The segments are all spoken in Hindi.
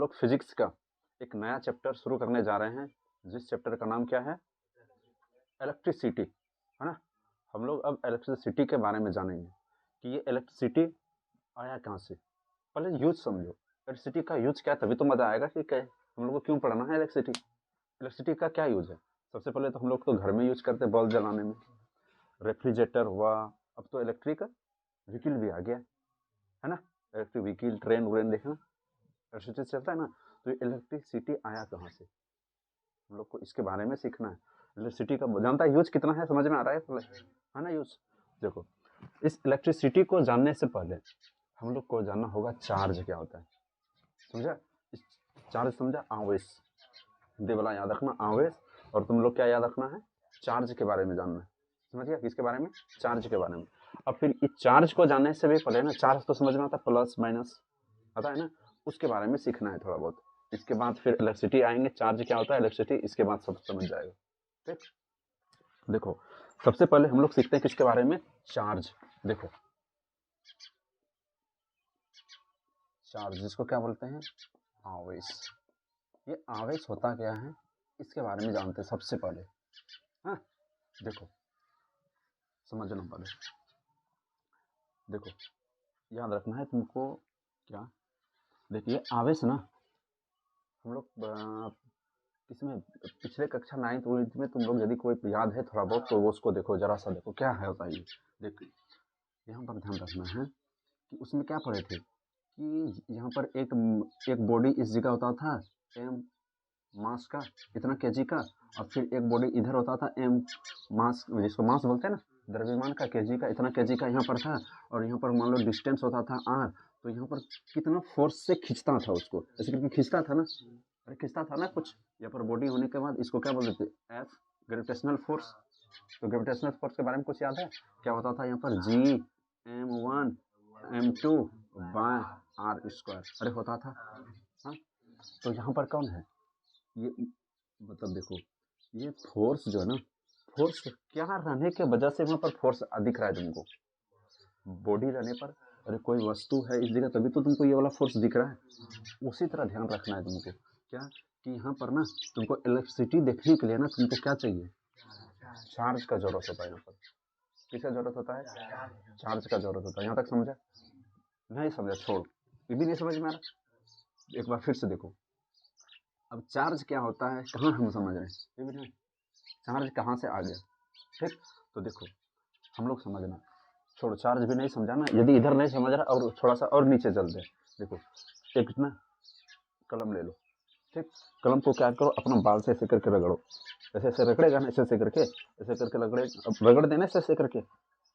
लोग फिजिक्स का एक नया चैप्टर शुरू करने जा रहे हैं, जिस चैप्टर का नाम क्या है? इलेक्ट्रिसिटी, है ना। हम लोग अब इलेक्ट्रिसिटी के बारे में जानेंगे कि ये इलेक्ट्रिसिटी आया कहाँ से। पहले यूज समझो, इलेक्ट्रिसिटी का यूज क्या है, तभी तो मज़ा आएगा कि क्या हम लोग को क्यों पढ़ना है इलेक्ट्रिसिटी। इलेक्ट्रिसिटी का क्या यूज है? सबसे पहले तो हम लोग तो घर में यूज करते हैं बल्ब जलाने में, रेफ्रिजरेटर हुआ, अब तो इलेक्ट्रिक व्हीकल भी आ गया है ना। इलेक्ट्रिक व्हीकल, ट्रेन व्रेन देखना इलेक्ट्रिसिटी से चलता है ना। तो ये इलेक्ट्रिसिटी आया कहाँ से, हम लोग को इसके बारे में सीखना है। इलेक्ट्रिसिटी का जानता है यूज कितना है, समझ में आ रहा है ना यूज। देखो, इस इलेक्ट्रिसिटी को जानने से पहले हम लोग को जानना होगा चार्ज क्या होता है, समझा। इस चार्ज समझा, आवेश, हिंदी वाला याद रखना आवेश, और तुम लोग क्या याद रखना है, चार्ज के बारे में जानना है, समझ गया। किसके बारे में? चार्ज के बारे में। अब फिर इस चार्ज को जानने से भी पहले ना, चार्ज तो समझ में आता है, प्लस माइनस आता है ना, उसके बारे में सीखना है थोड़ा बहुत। इसके बाद फिर इलेक्ट्रिसिटी आएंगे, चार्ज क्या होता है, इलेक्ट्रिसिटी, इसके बाद सब समझ जाएगा। ठीक, देखो सबसे पहले हम लोग सीखते हैं किसके बारे में, चार्ज। देखो चार्ज जिसको क्या बोलते हैं, आवेश। ये आवेश होता क्या है, इसके बारे में जानते हैं सबसे पहले। हाँ, देखो समझना पहले, देखो याद रखना है तुमको क्या। देखिए आवेश ना, हम लोग इसमें पिछले कक्षा 9th में तुम लोग यदि कोई याद है थोड़ा बहुत तो वो उसको देखो, जरा सा देखो क्या है बताइए। देखो यहाँ पर ध्यान रखना है कि उसमें क्या पढ़े थे कि यहाँ पर एक बॉडी इस जगह होता था एम मास का, इतना केजी का, और फिर एक बॉडी इधर होता था एम मास, जिसको मास बोलते हैं ना, द्रव्यमान का, केजी का, इतना केजी का यहाँ पर था। और यहाँ पर मान लो डिस्टेंस होता था आर, तो यहाँ पर कितना फोर्स से खींचता था उसको, ऐसे करके खींचता था ना, अरे खींचता था ना कुछ। यहाँ पर बॉडी होने के बाद इसको क्या बोलते थे, एफ, ग्रेविटेशनल फोर्स। तो ग्रेविटेशनल फोर्स के बारे में कुछ याद है, क्या होता था यहाँ पर, जी m1 m2 bye are square, अरे होता था। हाँ, तो यहाँ पर कौन है ये, मतलब देखो ये फोर्स जो है ना, फोर्स क्या रहने के वजह से वहाँ पर फोर्स दिख रहा है तुमको, बॉडी रहने पर, अरे कोई वस्तु है इस जगह तभी तो तुमको ये वाला फोर्स दिख रहा है। उसी तरह ध्यान रखना है तुमको क्या, कि यहाँ पर ना तुमको इलेक्ट्रिसिटी देखने के लिए ना तुमको क्या चाहिए, चार्ज का जरूरत होता है। यहाँ पर किसका जरूरत होता है, चार्ज का जरूरत होता है। यहाँ तक समझा? नहीं समझा छोड़, ये भी नहीं समझ में आ रहा, एक बार फिर से देखो। अब चार्ज क्या होता है, कहाँ हम समझ रहे हैं, ये भी नहीं, चार्ज कहाँ से आ गया। ठीक, तो देखो हम लोग समझना, छोड़ो चार्ज भी नहीं समझाना, यदि इधर नहीं समझ रहा और थोड़ा सा और नीचे चलते हैं। देखो एक ना कलम ले लो, ठीक, कलम को क्या करो, अपना बाल से ऐसे करके रगड़ो, ऐसे ऐसे रगड़ेगा ना, ऐसे ऐसे करके, ऐसे करके रगड़े, अब रगड़ देना ऐसे ऐसे करके।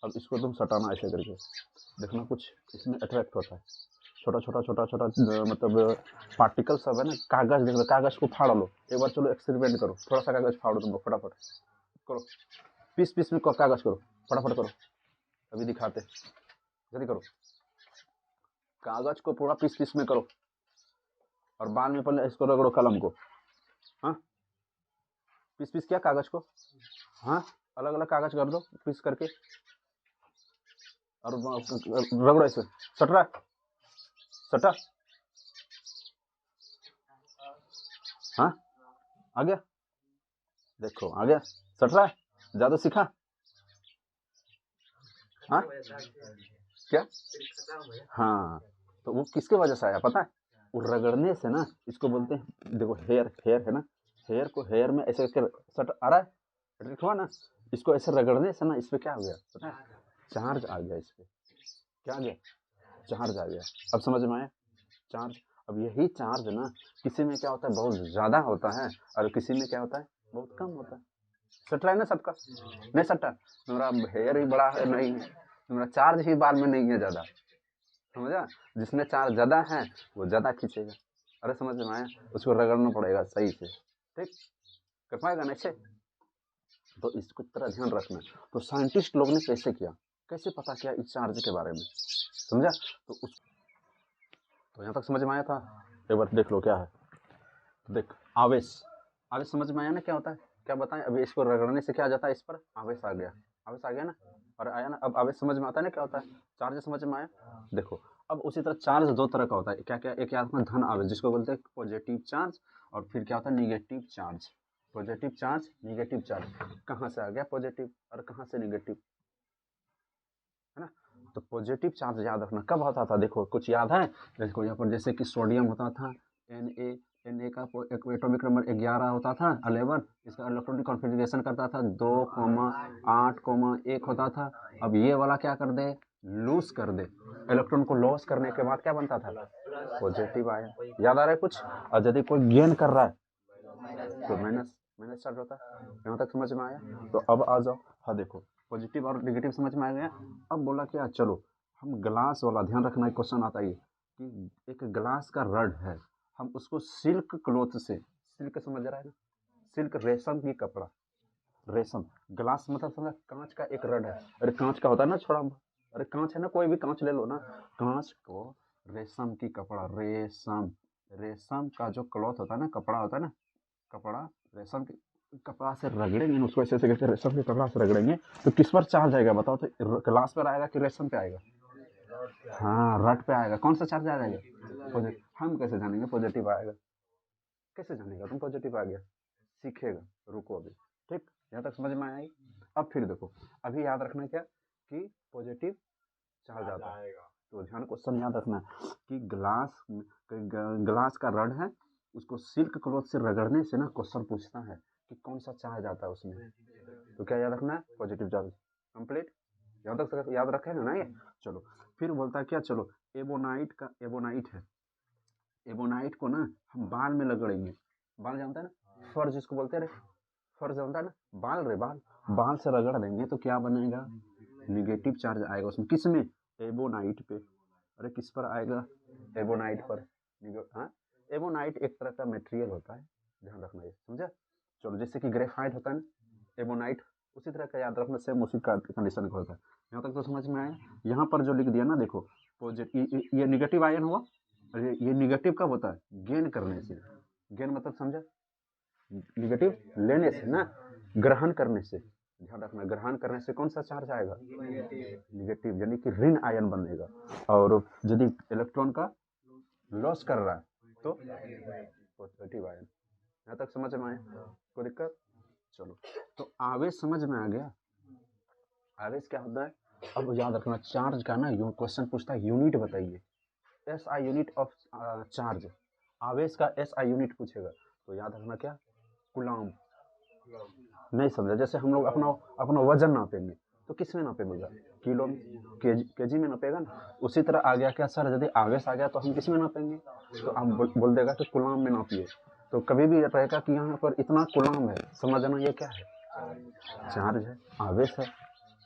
अब इसको तुम सटाना ऐसे करके, देखना कुछ इसमें अट्रैक्ट होता है, छोटा छोटा छोटा छोटा मतलब पार्टिकल सब है ना। कागज देख लो, कागज को फाड़ लो एक बार, चलो एक्सपेरिमेंट करो, थोड़ा सा कागज फाड़ो तुम लोग, फटाफट करो, पीस पीस में कागज करो, फटाफट करो, अभी दिखाते, जल्दी करो, कागज को पूरा पीस पीस में करो, और बाद में पहले इसको रगड़ो कलम को। हाँ, पीस पीस किया कागज को, हाँ अलग अलग कागज कर दो पीस करके, और रगड़ो इसे, सट रहा है, सटा, हाँ आ गया, देखो आ गया, सट रहा है, ज्यादा सीखा, हाँ क्या, हाँ, तो वो किसके वजह से आया पता है, वो रगड़ने से ना, इसको बोलते हैं, देखो हेयर, हेयर है ना, हेयर को हेयर में ऐसे करके सट आ रहा है, अट्रैक्ट हुआ ना, इसको ऐसे रगड़ने से ना इस पे क्या हो गया पता है, चार्ज आ गया इस पे, क्या आ गया, चार्ज आ गया। अब समझ में आया, चार्ज। अब यही चार्ज ना किसी में क्या होता है, बहुत ज़्यादा होता है, और किसी में क्या होता है, बहुत कम होता है। सट रहा है ना सबका, नहीं सटा, मेरा हेयर ही बड़ा है नहीं है, मेरा चार्ज ही बाल में नहीं है ज़्यादा, समझा, जिसमें चार्ज ज़्यादा है वो ज़्यादा खींचेगा। अरे समझ में आया, उसको रगड़ना पड़ेगा सही से, ठीक, कर पाएगा ना ऐसे, तो इसको तरह ध्यान रखना। तो साइंटिस्ट लोग ने कैसे किया, कैसे पता किया इस चार्ज के बारे में, समझा, तो यहाँ तक समझ में आया था। एक बार देख लो क्या है, तो देख आवेश, आवेश समझ में आया ना क्या होता है, क्या बताएं, अभी इसको रगड़ने से क्या आ जाता है, इस पर आवेश आ गया, आवेश आ गया ना, और आया ना, अब आवेश समझ में आता है ना क्या होता है, चार्ज समझ में आया। देखो अब उसी तरह चार्ज दो तरह का होता है, क्या क्या, एक याद रखना धन आवेश जिसको बोलते हैं पॉजिटिव चार्ज, और फिर क्या होता है negative charge. Positive charge, negative charge, कहाँ से आ गया पॉजिटिव और कहाँ से निगेटिव, है ना। तो पॉजिटिव चार्ज याद रखना कब होता था, देखो कुछ याद है, देखो यहाँ पर जैसे कि सोडियम होता था Na का एटॉमिक नंबर 11 होता था 11, इसका इलेक्ट्रॉनिक कॉन्फ़िगरेशन करता था 2,8,1 होता था। अब ये वाला क्या कर दे, लूज कर दे, इलेक्ट्रॉन को लॉस करने के बाद क्या बनता था, पॉजिटिव आया। याद आ रहा है कुछ। और यदि कोई गेन कर रहा है तो माइनस माइनस चार्ज होता है। यहाँ तक समझ में आया। तो अब आ जाओ, हाँ देखो पॉजिटिव और नेगेटिव समझ में आ गया। अब बोला क्या, चलो हम ग्लास वाला ध्यान रखना, एक क्वेश्चन आता है कि एक ग्लास का रड है, हम उसको सिल्क क्लोथ से, सिल्क समझ रहा है ना, सिल्क रेशम की कपड़ा, रेशम, ग्लास मतलब समझ कांच का एक रड है, अरे कांच का होता है ना छोड़ा, अरे कांच है ना, कोई भी कांच ले लो ना, कांच को रेशम की कपड़ा, रेशम, रेशम का जो क्लॉथ होता है ना, कपड़ा होता है ना, कपड़ा रेशम के कपड़ा से रगड़ेंगे उसको, ऐसे ऐसे करके रेशम के कपड़ा से रगड़ेंगे तो किस पर चार्ज आएगा बताओ, तो ग्लास पर आएगा कि रेशम पे आएगा, हाँ रड पे आएगा। कौन सा चार्ज आ जाएगा, हम कैसे जानेंगे पॉजिटिव आएगा, कैसे जानेगा तुम पॉजिटिव आ गया, सीखेगा, रुको अभी, ठीक, यहाँ तक समझ में आएगी। अब फिर देखो, अभी याद रखना क्या कि पॉजिटिव चार्ज आता है, तो ध्यान क्वेश्चन याद रखना कि ग्लास का रड है, उसको सिल्क क्लॉथ से रगड़ने से ना क्वेश्चन पूछता है कि कौन सा चार्ज आता है उसमें, तो क्या याद रखना है, पॉजिटिव चार्ज। कंप्लीट, यहाँ तक याद रखेगा ना ये। चलो फिर बोलता है क्या, चलो एबोनाइट का, एबोनाइट है, एबोनाइट को ना हम बाल में रगड़ेंगे, बाल जानता है ना, फर जिसको बोलते हैं, फर जानता है ना, बाल रे बाल, बाल से रगड़ देंगे तो क्या बनेगा, निगेटिव चार्ज आएगा उसमें, किस में, एबोनाइट पे, अरे किस पर आएगा, एबोनाइट पर, हाँ एबोनाइट एक तरह का मटेरियल होता है, ध्यान रखना ये, समझा। चलो जैसे कि ग्रेफाइट होता है ना, एबोनाइट उसी तरह का याद रखना, सेम उसी का कंडीशन का होता है। यहाँ तक तो समझ में आया। यहाँ पर जो लिख दिया ना देखो, पॉजिटिव, ये निगेटिव आयन हुआ, अरे ये निगेटिव कब होता है, गेन करने से, गेन मतलब समझा, निगेटिव लेने से ना, ग्रहण करने से, ध्यान रखना ग्रहण करने से कौन सा चार्ज आएगा, निगेटिव, यानी कि ऋण आयन बनेगा। और यदि इलेक्ट्रॉन का लॉस कर रहा है तो पॉजिटिव आयन। यहाँ तक समझ में आया, कोई दिक्कत। चलो तो आवेश समझ में आ गया, आवेश क्या होता है। अब याद रखना चार्ज का ना क्वेश्चन पूछता है यूनिट बताइए, S I unit of charge, आवेश का एस आई यूनिट पूछेगा तो याद रखना क्या, कूलम्ब। नहीं समझा, जैसे हम लोग अपना अपना वजन नापेंगे तो किस में नापेगा, किलो में, केजी में नापेगा ना, उसी तरह आ गया क्या सर, यदि आवेश आ गया तो हम किस में नापेंगे, तो आप बोल देगा कि कूलम्ब में नापिए, तो कभी भी रहेगा कि यहाँ पर इतना कूलम्ब है, समझना ये क्या है, चार्ज है, आवेश है।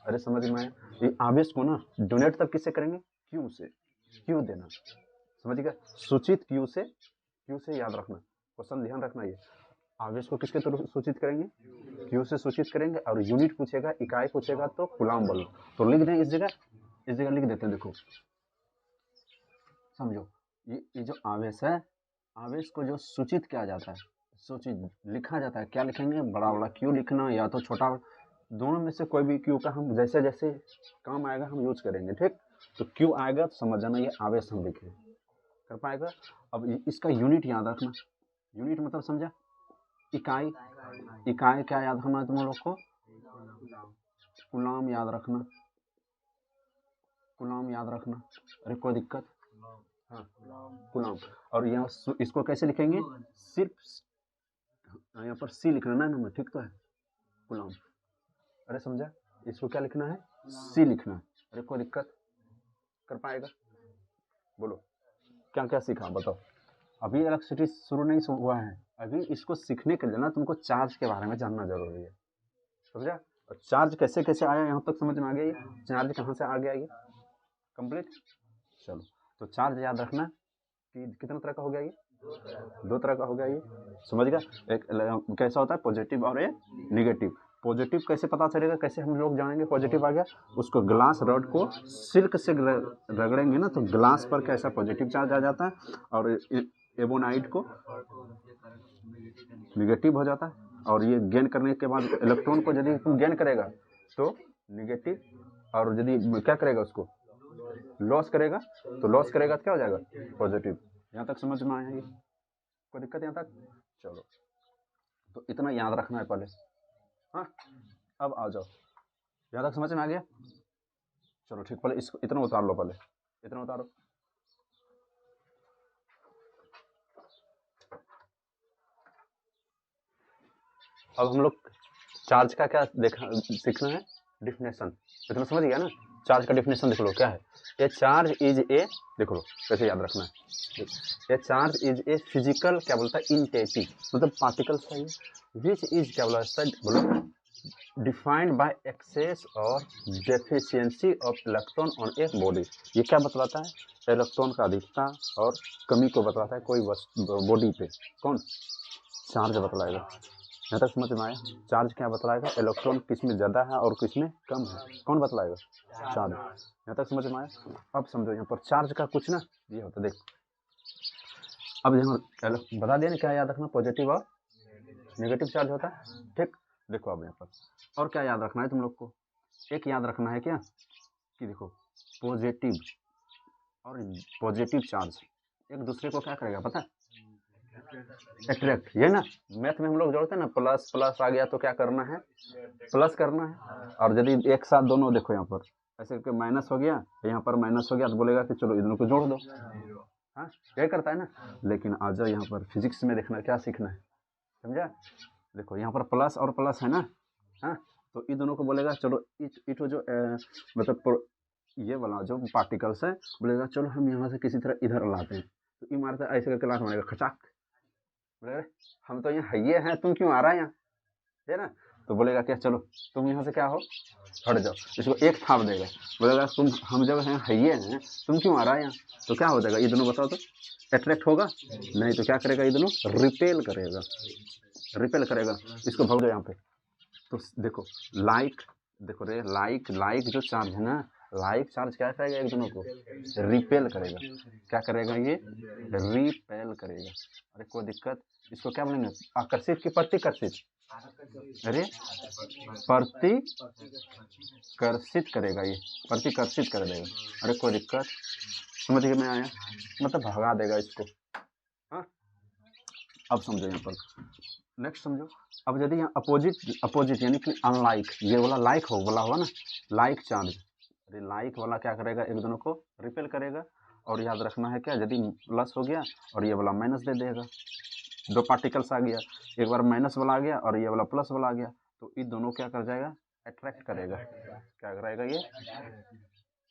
अरे समझ में आया। ये आवेश को ना डोनेट तब किससे करेंगे, क्यू से, क्यू देना, समझ गया, सूचित क्यू से, क्यू से याद रखना, क्वेश्चन ध्यान रखना, ये आवेश को किसके थ्रू सूचित करेंगे, क्यू से सूचित करेंगे, और यूनिट पूछेगा, इकाई पूछेगा तो कूलम्ब बोलो, तो लिख दें इस जगह लिख देते हैं, देखो समझो, ये जो आवेश है, आवेश को जो सूचित किया जाता है, सूचित लिखा जाता है, क्या लिखेंगे, बड़ा वाला क्यू लिखना या तो छोटा, दोनों में से कोई भी क्यू का हम जैसे जैसे काम आएगा हम यूज करेंगे, ठीक। तो क्यू आएगा तो समझ जाना ये आवेश हम लिखे, कर पाएगा। अब इसका यूनिट याद रखना, यूनिट मतलब समझा, इकाई, इकाई क्या याद रखना है तुम लोग को, कूलम्ब याद रखना, कूलम्ब याद रखना, अरे कोई दिक्कत, हाँ कूलम्ब। और यहाँ इसको कैसे लिखेंगे, सिर्फ यहाँ पर सी लिखना ना नंबर, ठीक तो है, कूलम्ब, अरे समझा, इसको क्या लिखना है, सी लिखना है, अरे कोई दिक्कत, कर पाएगा, बोलो क्या क्या सीखा बताओ। अभी इलेक्ट्रिसिटी शुरू नहीं हुआ है, अभी इसको सीखने के लिए ना तुमको चार्ज के बारे में जानना जरूरी है, समझा। और चार्ज कैसे कैसे आया यहाँ तक समझ में आ गया, ये चार्ज कहाँ से आ गया ये, कंप्लीट। चलो तो चार्ज याद रखना कि कितना तरह का हो गया, ये दो तरह का हो गया, ये समझ गया। एक कैसा होता है पॉजिटिव और ये निगेटिव, पॉजिटिव कैसे पता चलेगा, कैसे हम लोग जानेंगे पॉजिटिव आ गया, उसको ग्लास रॉड को सिल्क से रगड़ेंगे ना तो ग्लास पर कैसा पॉजिटिव चार्ज आ जाता है, और एबोनाइट को निगेटिव हो जाता है, और ये गेन करने के बाद इलेक्ट्रॉन को यदि तुम गेन करेगा तो निगेटिव, और यदि क्या करेगा उसको लॉस करेगा, तो लॉस करेगा तो क्या हो जाएगा, पॉजिटिव। यहाँ तक समझ में आया ये, कोई दिक्कत यहाँ तक? चलो, तो इतना याद रखना है पहले। हाँ, अब आ जाओ, यहाँ तक समझ में आ गया? चलो ठीक, पहले इसको इतना उतार लो, पहले इतना उतारो। अब हम लोग चार्ज का क्या देखा सीखना है, डिफिनेशन। इतना समझ गया ना? चार्ज का डिफिनेशन देख लो क्या है। ए चार्ज इज ए, देख लो कैसे याद रखना है। ए चार्ज इज ए फिजिकल, क्या बोलता है, इंटेटी, मतलब पार्टिकल्स है ये, विच इज क्या बोला, बोलो, डिफाइंड बाय एक्सेस और deficiency of electron on a body. ये क्या बतलाता है, इलेक्ट्रॉन का अधिकता और कमी को बतलाता है कोई बॉडी पे। कौन? चार्ज बतलाएगा। यहाँ तक समझ में आया? चार्ज क्या बतलाएगा, इलेक्ट्रॉन किस में ज़्यादा है और किस में कम है, कौन बतलाएगा, चार्ज। यहाँ तक समझ में आया? अब समझो यहाँ पर चार्ज का कुछ ना ये होता है, देख अब यहाँ बता दिया ना क्या याद रखना, पॉजिटिव और नेगेटिव चार्ज होता है, ठीक। देखो अब यहाँ पर और क्या याद रखना है तुम लोग को, एक याद रखना है क्या कि देखो पॉजिटिव और पॉजिटिव चार्ज एक दूसरे को क्या करेगा पता है, अट्रैक्ट। ये ना मैथ में हम लोग जोड़ते हैं ना, प्लस प्लस आ गया तो क्या करना है, प्लस करना है। और यदि एक साथ दोनों, देखो यहाँ पर ऐसे करके माइनस हो गया, यहाँ पर माइनस हो गया, तो बोलेगा कि चलो इधरों को जोड़ दो। हाँ, यही करता है ना। लेकिन आ जाओ यहाँ पर फिजिक्स में देखना क्या सीखना है, समझा? देखो यहाँ पर प्लस और प्लस है ना, हाँ, तो इन दोनों को बोलेगा चलो इट जो मतलब ये वाला जो पार्टिकल्स है, बोलेगा चलो हम यहाँ से किसी तरह इधर लाते हैं, तो ये मारता ऐसे करके लात मारेगा, खचाक, बोलेगा हम तो यहाँ हइये हैं, तुम क्यों आ रहा है यहाँ, है ना। तो बोलेगा क्या, चलो तुम यहाँ से क्या हो, हट जाओ। इसको एक थाप देगा, बोलेगा तुम हम जब हैं हइये हैं, तुम क्यों आ रहा है यहाँ। तो क्या हो जाएगा, ये दोनों बताओ तो अट्रैक्ट होगा नहीं, तो क्या करेगा, ये दोनों रिपेल करेगा, रिपेल करेगा। इसको भाग दो यहाँ पे। तो देखो लाइक, देखो रे लाइक जो चार्ज है ना, लाइक चार्ज क्या करेगा, एक दोनों को रिपेल करेगा। क्या करेगा, ये रिपेल करेगा। अरे कोई दिक्कत, इसको क्या बोलेंगे, आकर्षित की प्रतिकर्षित, अरे प्रतिकर्षित करेगा, ये प्रतिकर्षित कर देगा। अरे कोई दिक्कत, समझ में आया, मतलब भगा देगा इसको। हाँ, अब समझो यहाँ पर, नेक्स्ट समझो। अब यदि यहाँ अपोजिट यानी कि अनलाइक, ये वाला लाइक हो वाला हुआ ना, लाइक चार्ज, अरे लाइक वाला क्या करेगा, एक दोनों को रिपेल करेगा। और याद रखना है क्या, यदि प्लस हो गया और ये वाला माइनस दे देगा, दो पार्टिकल्स आ गया, एक बार माइनस वाला आ गया और ये वाला प्लस वाला आ गया, तो ये दोनों क्या कर जाएगा, अट्रैक्ट करेगा। क्या करेगा, ये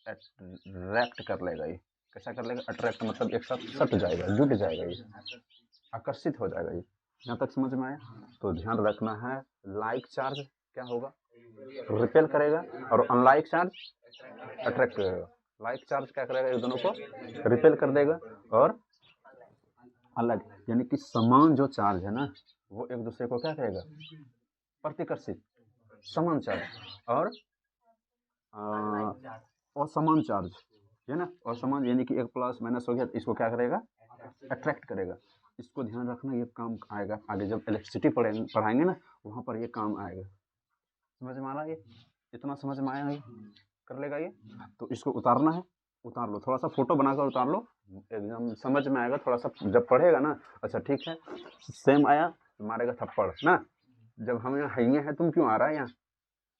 अट्रैक्ट कर लेगा। ये कैसा कर लेगा, अट्रैक्ट मतलब एक साथ सट जाएगा, जुट जाएगा, ये आकर्षित हो जाएगा। ये यहाँ तक समझ में आया? तो ध्यान रखना है, लाइक चार्ज क्या होगा, रिपेल करेगा, और अनलाइक चार्ज अट्रैक्ट करेगा। लाइक चार्ज क्या करेगा, एक दोनों को रिपेल कर देगा, और अलग यानी कि समान जो चार्ज है ना, वो एक दूसरे को क्या करेगा, प्रतिकर्षित, समान चार्ज। और असमान चार्ज है ना, असमान यानी कि एक प्लस माइनस हो गया, तो इसको क्या करेगा, अट्रैक्ट करेगा। इसको ध्यान रखना, ये काम आएगा आगे जब इलेक्ट्रिसिटी पढ़ाएंगे ना, वहाँ पर ये काम आएगा। समझ में आ रहा है ये, इतना समझ में आया, ये कर लेगा ये। तो इसको उतारना है, उतार लो, थोड़ा सा फोटो बनाकर उतार लो, एकदम समझ में आएगा। थोड़ा सा जब पढ़ेगा ना, अच्छा ठीक है, सेम आया तो मारेगा थप्पड़ ना, जब हम यहाँ हइये हैं तुम क्यों आ रहा है यहाँ,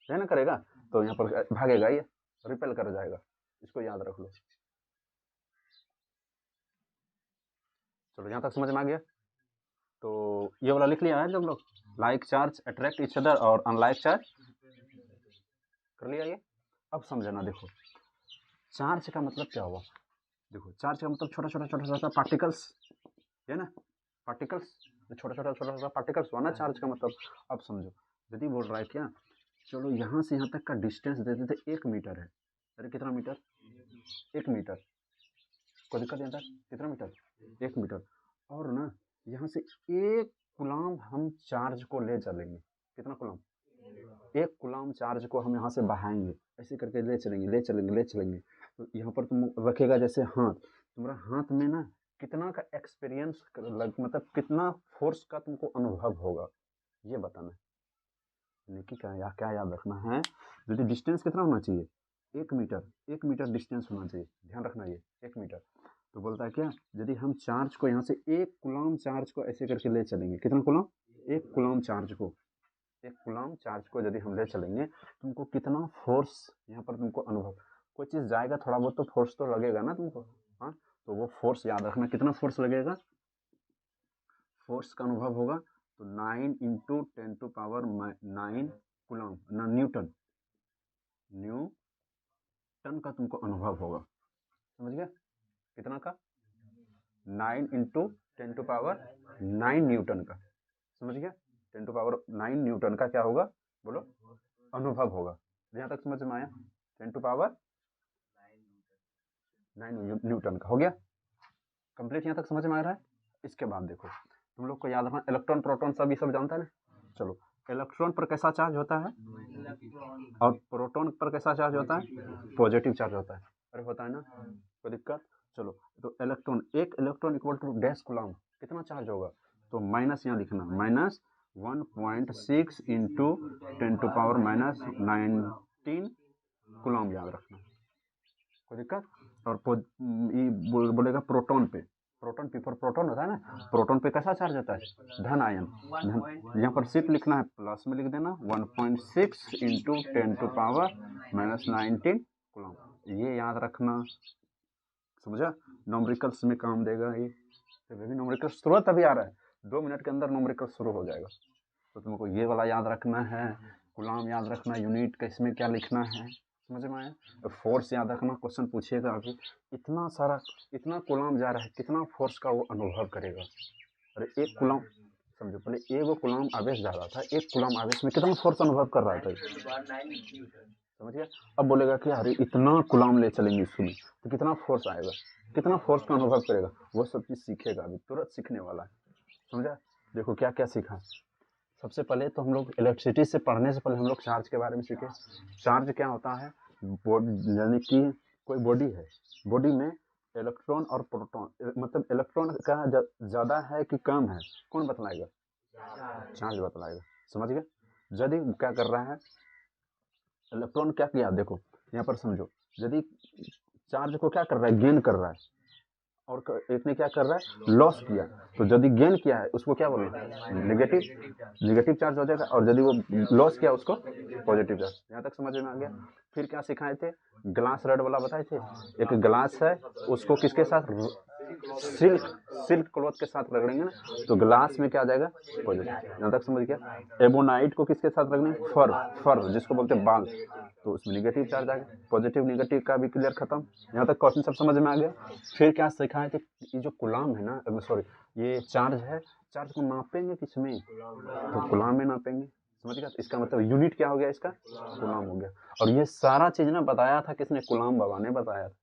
है ना, करेगा तो यहाँ पर भागेगा, ये रिपेल कर जाएगा। इसको याद रख लो। चलो यहाँ तक समझ में आ गया। तो ये वाला लिख लिया है जब लोग, like charge attract each other और अनलाइक चार्ज, कर लिया ये। अब समझना, देखो चार्ज का मतलब क्या हुआ, देखो चार्ज का मतलब छोटा छोटा पार्टिकल्स, है ना, पार्टिकल्स, छोटा छोटा पार्टिकल्स हुआ ना चार्ज का मतलब। अब समझो, यदि बोल रहा है क्या, चलो यहाँ से यहाँ तक का डिस्टेंस दे देते 1 मीटर है, अरे कितना मीटर, 1 मीटर, कोई दिक्कत यहाँ तक, कितना मीटर, 1 मीटर। और ना यहाँ से 1 कूलम हम चार्ज को ले चलेंगे, कितना कूलम, 1 कूलम चार्ज को हम यहाँ से बहाएंगे, ऐसे करके ले चलेंगे। तो यहाँ पर तुम रखेगा जैसे हाथ, तुम्हारा हाथ में ना कितना का एक्सपीरियंस मतलब कितना फोर्स का तुमको अनुभव होगा, ये बताना है। यानी कि क्या याद रखना है, यदि डिस्टेंस कितना होना चाहिए, 1 मीटर डिस्टेंस होना चाहिए, ध्यान रखना ये 1 मीटर। तो बोलता है क्या, यदि हम चार्ज को यहाँ से 1 कूलम चार्ज को ऐसे करके ले चलेंगे, कितना कूलम, 1 कूलम चार्ज को, 1 कूलम चार्ज को यदि हम ले चलेंगे, तुमको कितना फोर्स यहाँ पर तुमको अनुभव, कोई चीज़ जाएगा थोड़ा बहुत तो फोर्स तो लगेगा ना तुमको, हाँ, तो वो फोर्स याद रखना, कितना फोर्स लगेगा, फोर्स का अनुभव होगा तो 9 इंटू 10⁻9 कूलम ना न्यूटन का तुमको अनुभव होगा, समझ गया, कितना का, 9 इंटू 10⁻9 न्यूटन का, समझ गया, 10⁻9 न्यूटन का क्या होगा, बोलो, अनुभव होगा। यहाँ तक समझ में आया, 10⁻9 न्यूटन का हो गया कंप्लीट, यहाँ तक समझ में आ रहा है। इसके बाद देखो तुम लोग को याद रखना, इलेक्ट्रॉन प्रोटॉन सब ये सब जानता है ना, चलो इलेक्ट्रॉन पर कैसा चार्ज होता है और प्रोटॉन पर कैसा चार्ज होता है, पॉजिटिव चार्ज होता है, अरे होता है ना, कोई दिक्कत, चलो तो इलेक्ट्रॉन, एक electron equal to dash coulomb, कितना चार्ज होगा, तो माइनस यहाँ लिखना, माइनस 1.6 इंटू 10⁻⁻19 कूलम याद रखना, कोई दिक्कत। और बोलेगा प्रोटॉन पे, प्रोटॉन पी पर प्रोटॉन होता है ना, प्रोटॉन पे कैसा चार्ज होता है, धन आयन, यहाँ पर सिर्फ लिखना है, प्लस में लिख देना 1.6 इंटू 10⁻⁻19 कूलम, ये याद रखना, समझा, नॉमरिकल्स में काम देगा ये, तो भी नॉमरिकल्स तुरंत अभी आ रहा है, 2 मिनट के अंदर नॉमरिकल्स शुरू हो जाएगा, तो तुमको ये वाला याद रखना है, कूलम याद रखना, यूनिट का इसमें क्या लिखना है, समझ में आया, फोर्स याद रखना, क्वेश्चन पूछेगा अभी, इतना सारा, इतना कूलम जा रहा है, कितना फोर्स का वो अनुभव करेगा, अरे 1 कूलम, समझो पहले 1 कूलम आवेश जा रहा था, 1 कूलम आवेश में कितना फोर्स अनुभव कर रहा था, समझ गया। अब बोलेगा कि अरे इतना कूलम ले चलेंगे इसमें तो कितना फोर्स आएगा, कितना फोर्स का अनुभव करेगा, वो सब चीज़ सीखेगा, अभी तुरंत सीखने वाला है, समझा। देखो क्या क्या सीखा, सबसे पहले तो हम लोग इलेक्ट्रिसिटी से पढ़ने से पहले हम लोग चार्ज के बारे में सीखे, चार्ज क्या होता है, यानी कि कोई बॉडी है, बॉडी में इलेक्ट्रॉन और प्रोटॉन, मतलब इलेक्ट्रॉन का ज़्यादा है कि कम है, कौन बतलाएगा, चार्ज बतलाएगा, समझ गए। यदि क्या कर रहा है, इलेक्ट्रॉन क्या किया, देखो यहाँ पर समझो, यदि चार्ज को क्या कर रहा है, गेन कर रहा है, और एक ने क्या कर रहा है, लॉस किया, तो यदि गेन किया है उसको क्या बोलना है, नेगेटिव चार्ज हो जाएगा, और यदि वो लॉस किया उसको पॉजिटिव चार्ज। यहाँ तक समझ में आ गया। फिर क्या सिखाए थे, ग्लास रड वाला बताए थे, एक ग्लास है उसको किसके साथ, सिल्क क्लॉथ के साथ रगड़ेंगे ना तो ग्लास में क्या आ जाएगा, पॉजिटिव। यहाँ तक समझ गया। एबोनाइट को किसके साथ रगड़ेंगे, फर जिसको बोलते हैं बाल, तो उसमें निगेटिव चार्ज आ गया, पॉजिटिव निगेटिव का भी क्लियर खत्म। यहाँ तक क्वेश्चन सब समझ में आ गया। फिर क्या सिखाए थे, ये जो कूलम है ना, सॉरी ये चार्ज है, चार्ज को नापेंगे किसमें, तो कूलम में नापेंगे, समझ गया। इसका मतलब यूनिट क्या हो गया, इसका कूलम हो गया। और ये सारा चीज ना बताया था किसने, कूलम बाबा ने बताया था।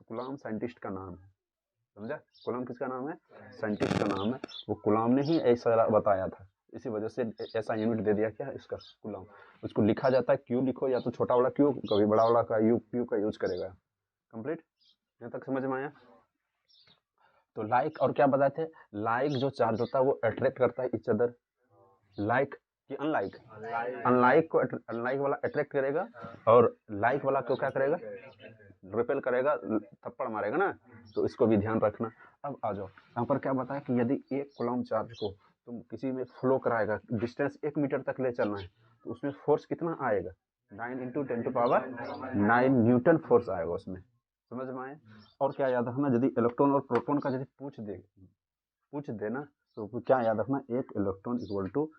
कूलम साइंटिस्ट का नाम है, समझा। कूलम किसका नाम है, साइंटिस्ट का नाम है। वो कूलम ने ही ऐसा बताया था, इसी वजह से ऐसा यूनिट दे दिया क्या इसका, कूलम। उसको लिखा जाता है क्यू लिखो, या तो छोटा वाला क्यू, कभी बड़ा वाला का यू, क्यू का यूज करेगा। कंप्लीट, यहाँ तक समझ में आया। तो लाइक और क्या बताए थे, लाइक जो चार्ज होता है वो अट्रैक्ट करता है इच अदर, लाइक कि अनलाइक, अनलाइक वाला अट्रैक्ट करेगा, और लाइक वाला को क्या करेगा, रिपेल करेगा, थप्पड़ मारेगा ना, तो इसको भी ध्यान रखना। अब आ जाओ, यहाँ पर क्या बताया कि यदि 1 कूलम चार्ज को तुम किसी में फ्लो कराएगा, डिस्टेंस 1 मीटर तक ले चलना है, तो उसमें फोर्स कितना आएगा, 9 इंटू 10⁻9 न्यूटन फोर्स आएगा उसमें, समझ में आए। और क्या याद रखना, यदि इलेक्ट्रॉन और प्रोटॉन का यदि पूछ देना, तो क्या याद रखना, 1 इलेक्ट्रॉन इक्वल टू,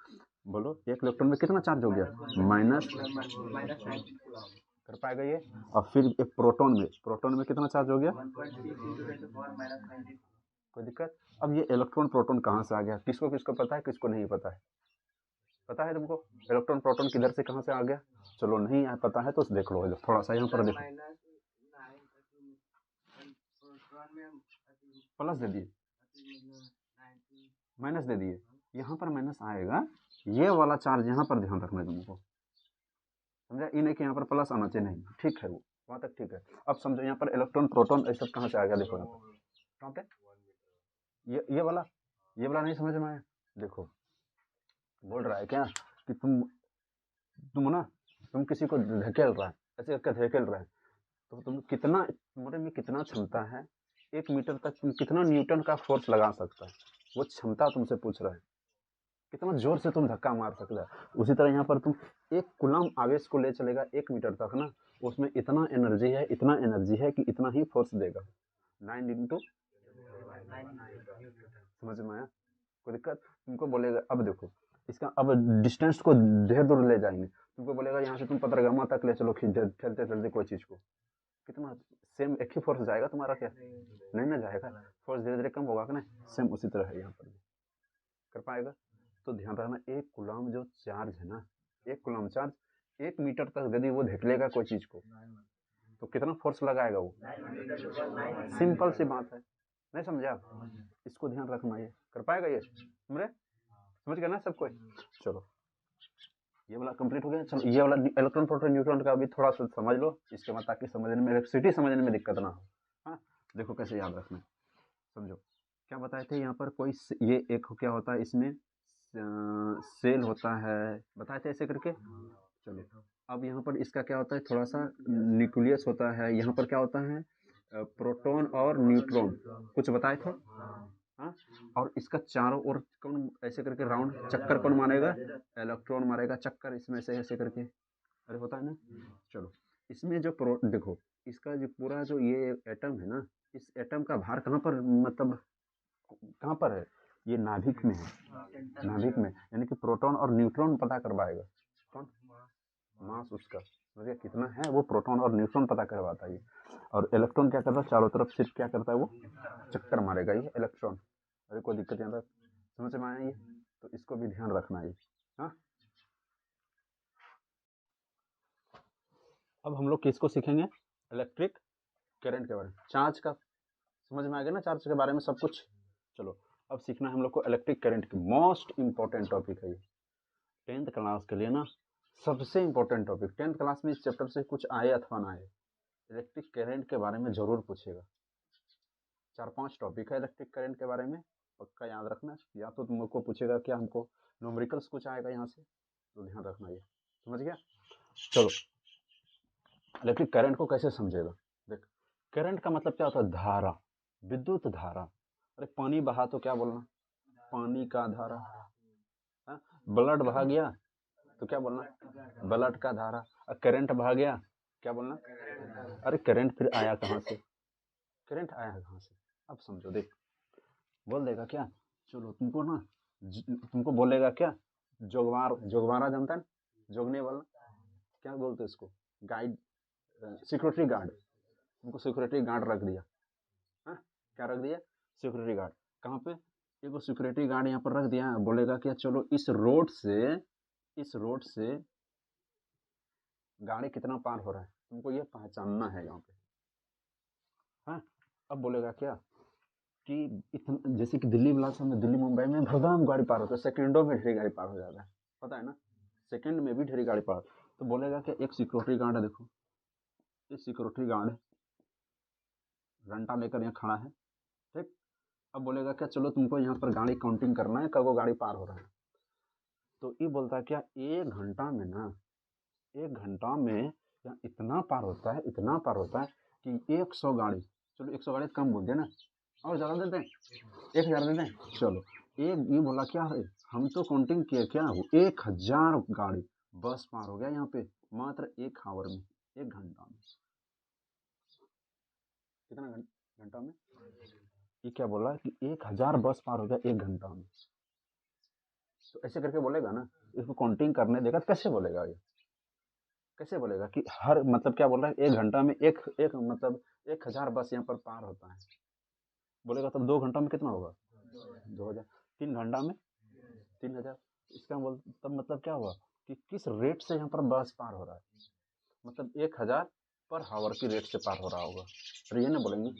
बोलो 1 इलेक्ट्रॉन में कितना चार्ज हो गया, माइनस कर पाएगा ये। और फिर एक प्रोटॉन में कितना चार्ज हो गया, कोई दिक्कत। अब ये इलेक्ट्रॉन प्रोटॉन कहाँ से आ गया, किसको किसको पता है, किसको नहीं पता है, पता है तुमको इलेक्ट्रॉन प्रोटॉन किधर से कहाँ से आ गया, चलो नहीं पता है तो देख लो, थोड़ा सा यहाँ पर देखो, प्लस दे दिए, माइनस दे दिए, यहाँ पर माइनस आएगा, ये वाला चार्ज यहाँ पर ध्यान रखना तुमको, समझा। ये नहीं कि यहाँ पर प्लस आना चाहिए, नहीं, ठीक है वो वहाँ तक ठीक है। अब समझो यहाँ पर इलेक्ट्रॉन प्रोटॉन ये सब कहाँ से आ गया, देखो यहाँ पर कहाँ पे, ये वाला नहीं समझ में आया। देखो बोल रहा है क्या कि तुम ना, तुम किसी को धकेल रहा है, ऐसे करके धकेल रहे हैं, तो तुम कितना, तुम्हारे में कितना क्षमता है, 1 मीटर तक तुम कितना न्यूटन का फोर्स लगा सकता है, वो क्षमता तुमसे पूछ रहा है, कितना जोर से तुम धक्का मार सकता है। उसी तरह यहाँ पर तुम 1 कूलम आवेश को ले चलेगा 1 मीटर तक ना, उसमें इतना एनर्जी है, इतना एनर्जी है कि इतना ही फोर्स देगा। 9 इंटू, समझ में आया? कोई दिक्कत? तुमको बोलेगा, अब देखो इसका, अब डिस्टेंस को ढेर दूर ले जाएंगे, तुमको बोलेगा यहाँ से तुम पतरगामा तक ले चलो ठेलते ठेलते कोई चीज़ को, कितना सेम एक ही फोर्स जाएगा तुम्हारा क्या? नहीं ना जाएगा, फोर्स धीरे धीरे कम होगा कि नहीं? सेम उसी तरह है यहाँ पर भी, कर पाएगा? तो ध्यान रखना, 1 कूलम जो चार्ज है ना, 1 कूलम चार्ज 1 मीटर तक यदि वो धकेलेगा कोई चीज़ को, तो कितना फोर्स लगाएगा वो? सिंपल सी बात है, नहीं समझे आप? इसको ध्यान रखना, ये कर पाएगा ये? समझ गया ना सब कोई? चलो ये वाला कंप्लीट हो गया। चलो ये वाला इलेक्ट्रॉन प्रोटॉन न्यूट्रॉन का भी थोड़ा सा समझ लो इसके बाद, ताकि समझने में, इलेक्ट्रिसिटी समझने में दिक्कत ना हो। हाँ देखो कैसे याद रखना है, समझो क्या बताए थे यहाँ पर, कोई ये एक क्या होता है इसमें, सेल होता है, बताए थे ऐसे करके। चलो अब यहाँ पर इसका क्या होता है, थोड़ा सा न्यूक्लियस होता है, यहाँ पर क्या होता है, प्रोटॉन और न्यूट्रॉन, कुछ बताए थे। हाँ, और इसका चारों ओर कौन ऐसे करके राउंड चक्कर कौन मारेगा? इलेक्ट्रॉन मारेगा चक्कर इसमें से ऐसे करके, अरे होता है ना। चलो इसमें जो देखो इसका जो पूरा जो ये एटम है ना, इस एटम का भार कहाँ पर, मतलब कहाँ पर है? ये नाभिक में है, नाभिक में, यानी कि प्रोटॉन और न्यूट्रॉन पता करवाएगा कौन? मास उसका, समझिए कितना है, वो प्रोटॉन और न्यूट्रॉन पता करवाता है। और इलेक्ट्रॉन क्या करता है, चारों तरफ सिर्फ क्या करता है, वो चक्कर मारेगा ये इलेक्ट्रॉन। अरे कोई दिक्कत यहाँ तक समझ में आया ये? तो इसको भी ध्यान रखना है। हाँ अब हम लोग किसको सीखेंगे? इलेक्ट्रिक करंट के बारे में, चार्ज का समझ में आ गया ना, चार्ज के बारे में सब कुछ। चलो अब सीखना है हम लोग को इलेक्ट्रिक करंट की, मोस्ट इंपॉर्टेंट टॉपिक है ये 10th क्लास के लिए ना, सबसे इंपॉर्टेंट टॉपिक। 10th क्लास में इस चैप्टर से कुछ आए अथवा ना आए, इलेक्ट्रिक करंट के बारे में जरूर पूछेगा। 4-5 टॉपिक है इलेक्ट्रिक करंट के बारे में, पक्का याद रखना। या तो तुमको पूछेगा क्या, हमको न्यूमेरिकल्स कुछ आएगा यहाँ से, तो ध्यान रखना ये, समझ गया? चलो इलेक्ट्रिक करंट को कैसे समझेगा, देख करंट का मतलब क्या होता है, धारा, विद्युत धारा। अरे पानी बहा तो क्या बोलना, पानी का धारा। ब्लड बहा गया तो क्या बोलना, ब्लड का धारा। करंट बहा गया क्या बोलना, अरे करंट फिर आया कहाँ से, करंट आया कहाँ से? अब समझो, देख बोल देगा क्या, चलो तुमको ना, तुमको बोलेगा क्या, जोगवारा जानता है, जोगने वाला, क्या बोलते हैं इसको, गाइड, सिक्योरिटी गार्ड। तुमको सिक्योरिटी गार्ड रख दिया, हाँ क्या रख दिया, सिक्योरिटी गार्ड। कहाँ पे, एक सिक्योरिटी गार्ड यहाँ पर रख दिया, बोलेगा क्या, चलो इस रोड से गाड़ी कितना पार हो रहा है, तुमको ये पहचानना है यहाँ पे। हाँ अब बोलेगा क्या कि इतना, जैसे कि दिल्ली बिलासपुर में, दिल्ली मुंबई में धड़ाम गाड़ी पार होता है, सेकंडों में ढेरी गाड़ी पार हो जाता है, पता है ना, सेकंड में भी ढेरी गाड़ी पार। तो बोलेगा कि एक सिक्योरिटी गार्ड है, देखो ये सिक्योरिटी गार्ड घंटा लेकर यहाँ खड़ा है, ठीक। अब बोलेगा क्या, चलो तुमको यहाँ पर गाड़ी काउंटिंग करना है, कब वो गाड़ी पार हो रहा है। तो ये बोलता है क्या, 1 घंटा में ना, 1 घंटा में यहाँ इतना पार होता है, इतना पार होता है कि 100 गाड़ी, चलो 100 गाड़ी कम बोल दिया ना, और ज़्यादा देते हैं, 1000 देते हैं। चलो ये बोला क्या है, हम तो काउंटिंग किए क्या, 1000 गाड़ी बस पार हो गया यहाँ पे, मात्र 1 आवर में, 1 घंटा में। कितना घंटा में, ये क्या बोला कि 1000 बस पार हो गया 1 घंटा में। तो ऐसे करके बोलेगा ना, इसको काउंटिंग करने देगा तो कैसे बोलेगा ये, कैसे बोलेगा कि हर, मतलब क्या बोल रहा है, 1 घंटा में एक एक मतलब 1000 बस यहाँ पर पार होता है, बोलेगा तब 2 घंटा में कितना होगा, 2000। 3 घंटा में 3000। इसका तब मतलब क्या हुआ कि किस रेट से यहाँ पर बस पार हो रहा है, मतलब 1000 पर हावर की रेट से पार हो रहा होगा, अरे ये ना बोलेंगे,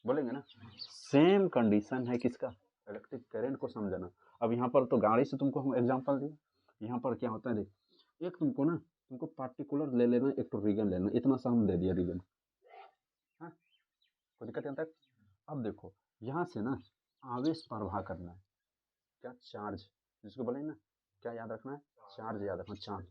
बोलेंगे ना। सेम कंडीशन है किसका, इलेक्ट्रिक करंट को समझना। अब यहाँ पर तो गाड़ी से तुमको हम एग्जांपल दिए, यहाँ पर क्या होता है, देख एक तुमको पार्टिकुलर ले लेना, एक तो रीजन लेना, इतना सा हम दे दिया रीजन, हाँ कोई दिक्कत यहाँ तक। अब देखो यहाँ से ना आवेश प्रवाह करना है, क्या, चार्ज, जिसको बोले ना, क्या याद रखना है, चार्ज याद रखना, चार्ज।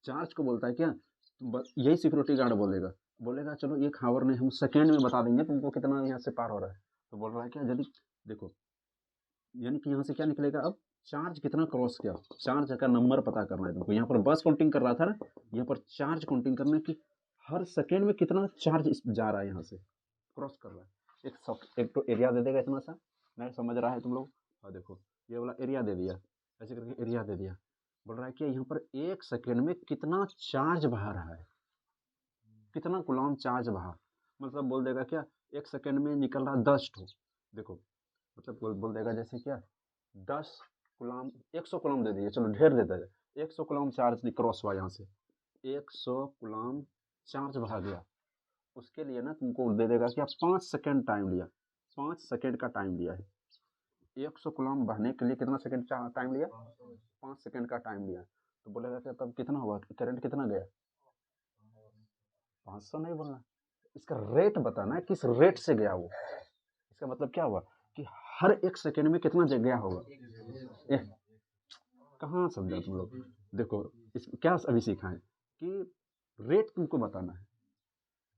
चार्ज को बोलता है क्या, यही सिक्योरिटी गार्ड बोलेगा चलो एक हावर में हम सेकेंड में बता देंगे तुमको कितना यहाँ से पार हो रहा है। तो बोल रहा है क्या, यदि देखो यानी कि यहाँ से क्या निकलेगा, अब चार्ज कितना क्रॉस किया, चार्ज का नंबर पता करना है तुमको। यहाँ पर बस काउंटिंग कर रहा था ना, यहाँ पर चार्ज काउंटिंग करना है कि हर सेकेंड में कितना चार्ज जा रहा है, यहाँ से क्रॉस कर रहा है। एक तो एरिया दे देगा इतना सा, नहीं समझ रहा है तुम लोग। और देखो ये वाला एरिया दे दिया, ऐसे करके एरिया दे दिया। बोल रहा है कि यहाँ पर एक सेकेंड में कितना चार्ज बहा रहा है, कितना कूलम चार्ज बहा। मतलब बोल देगा क्या, एक सेकेंड में निकल रहा 10 ठो। देखो मतलब बोल देगा जैसे क्या 10 कूलम, 100 कूलम दे दिए, चलो ढेर देता है, 100 कूलम चार्ज क्रॉस हुआ यहाँ से, 100 कूलम चार्ज बहा गया। उसके लिए ना तुमको दे देगा क्या, 5 सेकेंड टाइम लिया, 5 सेकेंड का टाइम लिया है। 100 कूलम बहने के लिए कितना सेकेंड टाइम लिया, 5 सेकेंड का टाइम लिया। तो बोलेगा क्या तब कितना हुआ, करंट कितना गया, 500 नहीं बोलना, इसका रेट बताना है, किस रेट से गया वो। इसका मतलब क्या हुआ कि हर एक सेकेंड में कितना गया होगा। कहाँ समझा तुम लोग। देखो इस क्या अभी सीखा है कि रेट तुमको बताना है,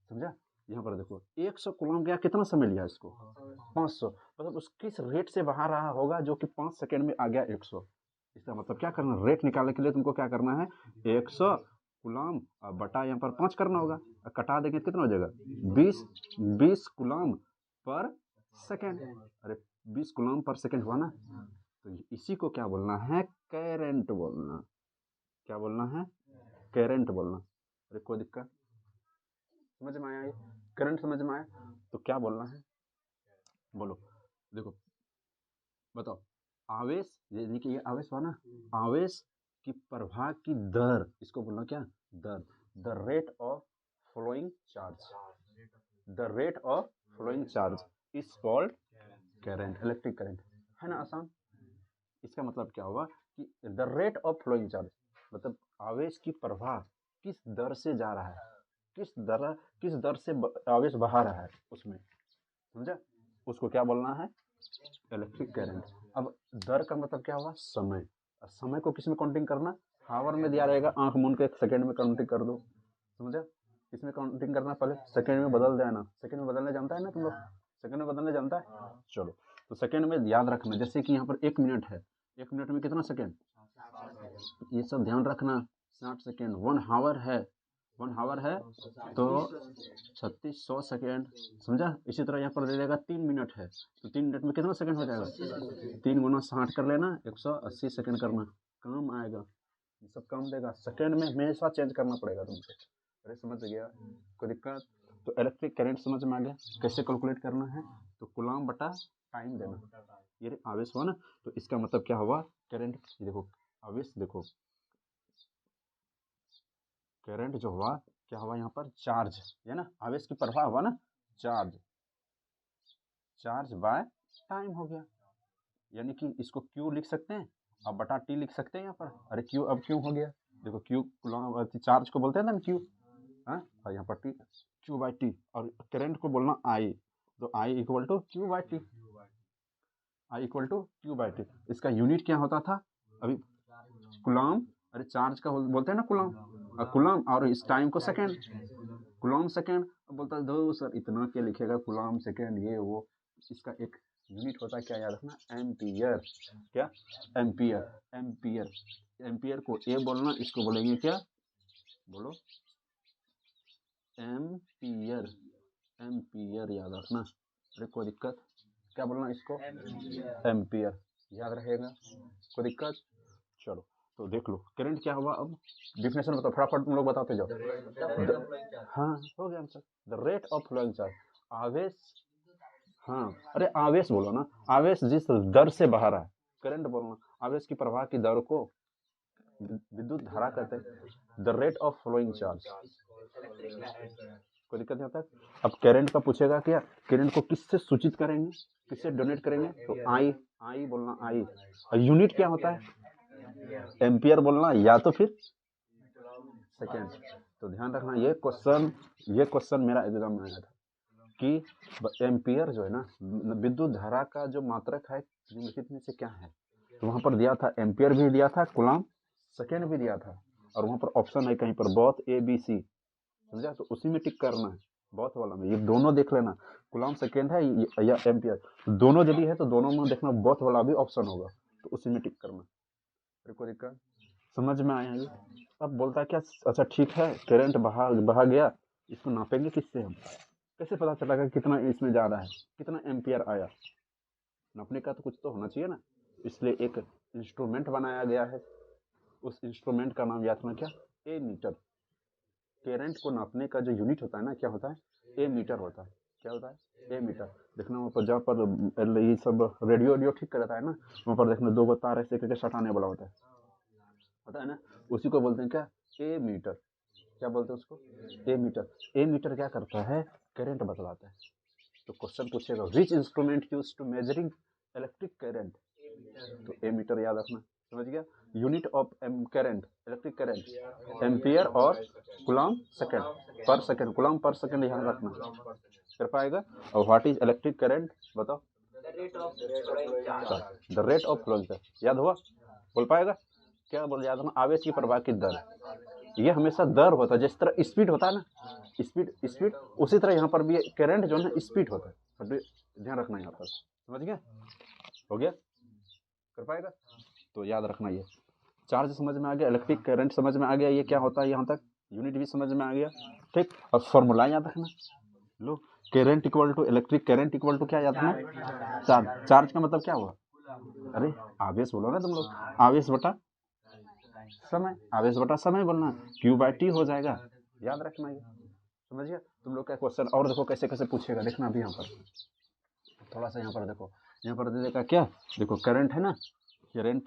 समझा। यहाँ पर देखो 100 कूलम गया, कितना समय लिया इसको, 500, मतलब उस किस रेट से बहा रहा होगा जो कि 5 सेकेंड में आ गया 100। इसका मतलब क्या करना, रेट निकालने के लिए तुमको क्या करना है, 100 कूलम बटा यहाँ पर 5 करना होगा, कटा देंगे कितना हो जाएगा, 20 कूलम पर सेकेंड। अरे 20 कूलम पर सेकेंड हुआ ना, तो इसी को क्या बोलना है, करंट बोलना। क्या बोलना है, करंट बोलना। अरे कोई दिक्कत समझ में आया, ये करंट समझ में आया। तो क्या बोलना है, बोलो। देखो बताओ, आवेश, यानी कि ये आवेश हुआ ना, आवेश की प्रवाह की दर, इसको बोलना क्या, दर। The rate of flowing charge, the rate of flowing charge is called current, electric current, है ना आसान। इसका मतलब क्या हुआ कि the rate of flowing charge, मतलब आवेश की प्रवाह किस दर से जा रहा है, किस दर से आवेश बहा रहा है उसमें, समझा। उसको क्या बोलना है, इलेक्ट्रिक करंट। अब दर का मतलब क्या हुआ, समय। समय को किस में काउंटिंग करना, हावर में दिया रहेगा, आंख मूंद के सेकंड में काउंटिंग कर दो, समझा। इसमें काउंटिंग करना, पहले सेकंड में बदल देना, सेकंड में बदलने जानता है ना तुम लोग, सेकंड में बदलने जानता है। चलो तो सेकंड में याद रखना, जैसे कि यहाँ पर 1 मिनट है, 1 मिनट में कितना सेकंड, ये सब ध्यान रखना, 60 सेकेंड। 1 हावर है, 1 हावर है तो 3600 सेकेंड, समझा। इसी तरह यहाँ पर दे देगा 3 मिनट है, तो 3 मिनट में कितना सेकंड हो जाएगा, 3 गुना 60 कर लेना, 180 सेकंड करना, काम आएगा, ये सब काम देगा। सेकंड में हमेशा चेंज करना पड़ेगा तुमको। अरे समझ गया, कोई दिक्कत। तो इलेक्ट्रिक करंट समझ में आ गया, कैसे कैलकुलेट करना है, तो कूलम बटा टाइम देना, ये आवेश हुआ ना। तो इसका मतलब क्या हुआ, करंट, देखो आवेश, देखो करंट जो हुआ, क्या हुआ यहाँ पर, चार्ज है ना, आवेश की प्रवाह हुआ ना, चार्ज बाय टाइम हो गया। यानी कि इसको क्यू लिख सकते हैं, अब बटा टी लिख सकते हैं यहाँ पर। अरे क्यू, अब क्यू हो गया, देखो क्यू चार्ज को बोलते हैं ना क्यू, और यहाँ पर टी, क्यू बाई टी। और करंट को बोलना आई, तो I equal to Q by T, I equal to Q by T. इसका यूनिट क्या होता था अभी, कूलम। अरे चार्ज का बोलते हैं ना कूलम, कूलम, और इस टाइम को सेकेंड, कूलम सेकेंड। अब बोलता है दो सर इतना क्या लिखेगा, कूलम सेकेंड ये वो, इसका एक यूनिट होता है, क्या याद रखना, एम्पियर। क्या, एम्पियर, एम्पियर, एम्पियर को ए बोलना, इसको बोलेंगे क्या, बोलो एम्पियर, एम्पियर याद रखना। अरे कोई दिक्कत, क्या बोलना इसको, एम्पियर, याद रहेगा, कोई दिक्कत। चलो तो देख लो करंट क्या हुआ। अब डिफिनेशन बताओ फटाफट, तुम लोग बताते जाओ। हाँ हो गया answer, the rate of flowing charge, आवेश, हाँ अरे आवेश बोलो ना, आवेश जिस दर से बहा रहा है, करंट बोलना, आवेश की प्रवाह की दर को विद्युत धारा कहते हैं, the rate of flowing charge. कोई दिक्कत नहीं होता है। अब करंट का पूछेगा क्या, करंट को किससे सूचित करेंगे, किससे डोनेट करेंगे, तो आई, आई बोलना, आई। और यूनिट क्या होता है, एम्पियर बोलना, या तो फिर सेकेंड। तो ध्यान रखना, ये क्वेश्चन मेरा एग्जाम में आया था कि एम्पियर जो है ना, विद्युत धारा का जो मात्रक है निम्नलिखित में से क्या है। तो वहां पर दिया था एम्पियर भी दिया था, कूलम सेकेंड भी दिया था, और वहां पर ऑप्शन है कहीं पर बोथ ए बी सी, समझा। तो उसी में टिक करना है, बहुत वाला में ये दोनों देख लेना, कूलम्ब सेकेंड है या एम्पियर, दोनों यदि है तो दोनों में देखना बहुत वाला भी ऑप्शन होगा, तो उसी में टिक करना। फिर कोई दिक्कत समझ में आया ये। अब बोलता है क्या, अच्छा ठीक है, करंट बहा गया, इसको नापेंगे किससे हम, कैसे पता चलेगा कितना इसमें जा रहा है, कितना एम्पियर आया, नापने का तो कुछ तो होना चाहिए ना। इसलिए एक इंस्ट्रूमेंट बनाया गया है, उस इंस्ट्रूमेंट का नाम याद रखना क्या, ए मीटर। करंट को नापने का जो यूनिट होता है ना, क्या होता है, ए मीटर होता है। क्या होता है, ए मीटर। देखना वहाँ पर जहाँ पर ये सब रेडियो ठीक करता है ना, वहाँ पर देखना 2 तार ऐसे करके सटाने वाला होता है ना, उसी को बोलते हैं क्या, ए मीटर। क्या बोलते हैं उसको, ए मीटर। ए मीटर क्या करता है, करंट बतलाता है। तो क्वेश्चन पूछेगा which instrument use to measuring electric current, तो ए मीटर याद रखना, समझ गया। Unit of current, electric current ampere और कूलम्ब सेकंड पर सेकंड, कूलम्ब पर सेकंड ध्यान रखना, कर पाएगा। और व्हाट इज इलेक्ट्रिक करंट बताओ, द रेट ऑफ फ्लोइंग, याद हुआ, बोल पाएगा, क्या बोल, याद रखना, आवेश की प्रवाह की दर, ये हमेशा दर होता है, जिस तरह स्पीड होता है ना, स्पीड उसी तरह यहाँ पर भी करंट जो है ना स्पीड होता है, ध्यान रखना यहाँ पर, समझ गया, हो गया, कर पाएगा। तो याद रखना ये चार्ज समझ में आ गया, इलेक्ट्रिक करंट समझ में आ गया, ये क्या होता है यहाँ तक, यूनिट भी समझ में आ गया, ठीक। और फॉर्मूला याद रखना, लो, current equal to electric current equal to क्या याद रखना, चार्ज। चार्ज का मतलब क्या हुआ, अरे आवेश बोलो ना तुम लोग, आवेश बटा समय, आवेश बटा समय बोलना, Q/T हो जाएगा, याद रखना ये, समझ गया। तुम लोग का क्वेश्चन और देखो कैसे कैसे पूछेगा, देखना अभी यहाँ पर थोड़ा सा, यहाँ पर देखो, यहाँ पर दे देगा क्या, देखो करंट है ना, करंट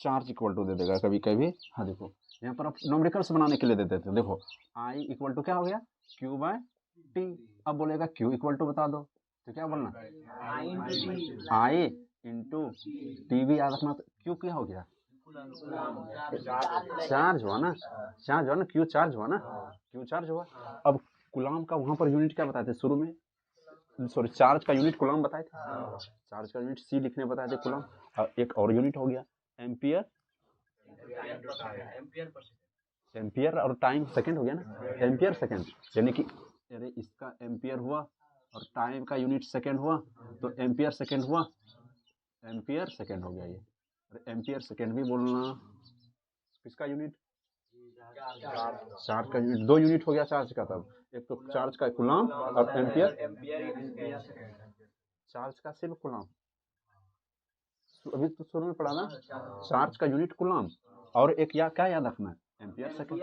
चार्ज इक्वल टू दे देगा कभी कभी, हाँ देखो यहाँ पर आप न्यूमेरिकल्स बनाने के लिए दे देते हो, देखो I इक्वल टू क्या हो गया, Q/T। अब बोलेगा Q इक्वल टू बता दो, तो क्या बोलना, I इंटू टी भी याद रखना, तो Q क्या हो गया, चार्ज हुआ ना, चार्ज हुआ ना, Q चार्ज हुआ ना, Q चार्ज हुआ। अब कूलम्ब का वहाँ पर यूनिट क्या बताए थे शुरू में, सॉरी चार्ज का यूनिट कूलम्ब बताए थे, चार्ज का यूनिट C लिखने बताए थे कूलम्ब। और एक और यूनिट हो गया एम्पियर, एम्पियर और टाइम सेकंड हो गया ना, एम्पियर सेकंड, यानी कि अरे इसका एम्पियर हुआ और टाइम का यूनिट सेकंड हुआ, तो एम्पियर सेकंड हुआ, एम्पियर सेकंड हो गया ये। अरे एम्पियर सेकंड भी बोलना, किसका यूनिट, चार्ज का यूनिट, 2 यूनिट हो गया चार्ज का, तब एक तो चार्ज का कूलम्ब और एम्पियर, चार्ज का सिर्फ कूलम्ब, अभी तो शुरू में पढ़ा ना, चार्ज का यूनिट कूलम्ब, और एक या क्या याद रखना है, एम्पियर सेकंड,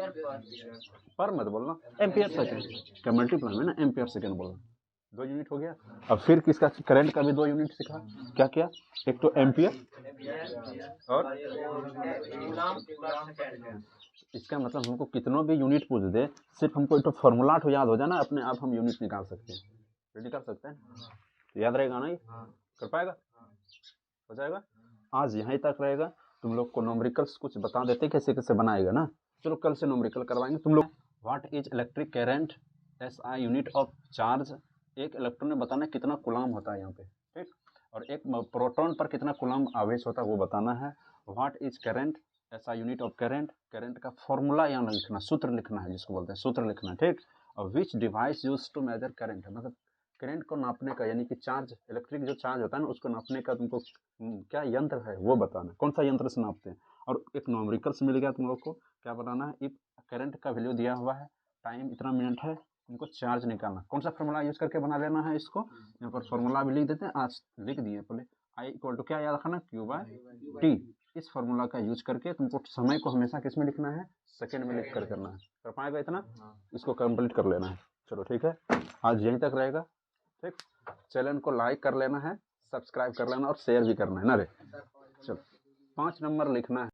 पर मत बोलना, एम्पियर सेकंड का मल्टीप्लाई में ना एम्पियर सेकंड बोलना, 2 यूनिट हो गया। अब फिर किसका, करंट का भी 2 यूनिट सीखा, क्या क्या, एक तो एम्पियर और, इसका मतलब हमको कितनों भी यूनिट पूछ दे, सिर्फ हमको एक तो फॉर्मूला तो याद हो जाए ना, अपने आप हम यूनिट निकाल सकते हैं, रेडी कर सकते हैं, तो याद रहेगा ना ये, कर पाएगा, हो जाएगा। आज यहीं तक रहेगा, तुम लोग को न्यूमेरिकल्स कुछ बता देते कैसे कैसे बनाएगा ना, चलो कल से न्यूमेरिकल करवाएंगे तुम लोग। What is electric current, SI unit of charge, एक इलेक्ट्रॉन में बताना कितना कूलम्ब होता है यहाँ पे, ठीक, और एक प्रोटॉन पर कितना कूलम्ब आवेश होता है वो बताना है। What is current, SI unit of current, current का फॉर्मूला यहाँ लिखना, सूत्र लिखना है, जिसको बोलते हैं सूत्र लिखना, ठीक। और which device use to measure current, मतलब करंट को नापने का, यानी कि चार्ज, इलेक्ट्रिक जो चार्ज होता है ना उसको नापने का तुमको क्या यंत्र है वो बताना, कौन सा यंत्र से नापते हैं। और एक न्यूमेरिकल्स मिल गया तुम लोग को, क्या बनाना है, इफ करंट का वैल्यू दिया हुआ है, टाइम इतना मिनट है, तुमको चार्ज निकालना, कौन सा फॉर्मूला यूज करके बना लेना है इसको, यहाँ पर फॉर्मूला भी लिख देते हैं, आज लिख दिए पहले, I इक्वल टू क्या याद रखना, Q/T। इस फॉर्मूला का यूज करके तुमको समय को हमेशा किस में लिखना है, सेकंड में लिख कर करना है, कर पाएगा इतना, इसको कंप्लीट कर लेना है। चलो ठीक है, आज यहीं तक रहेगा, ठीक। चैनल को लाइक कर लेना है, सब्सक्राइब कर लेना और शेयर भी करना है ना रे। चलो 5 नंबर लिखना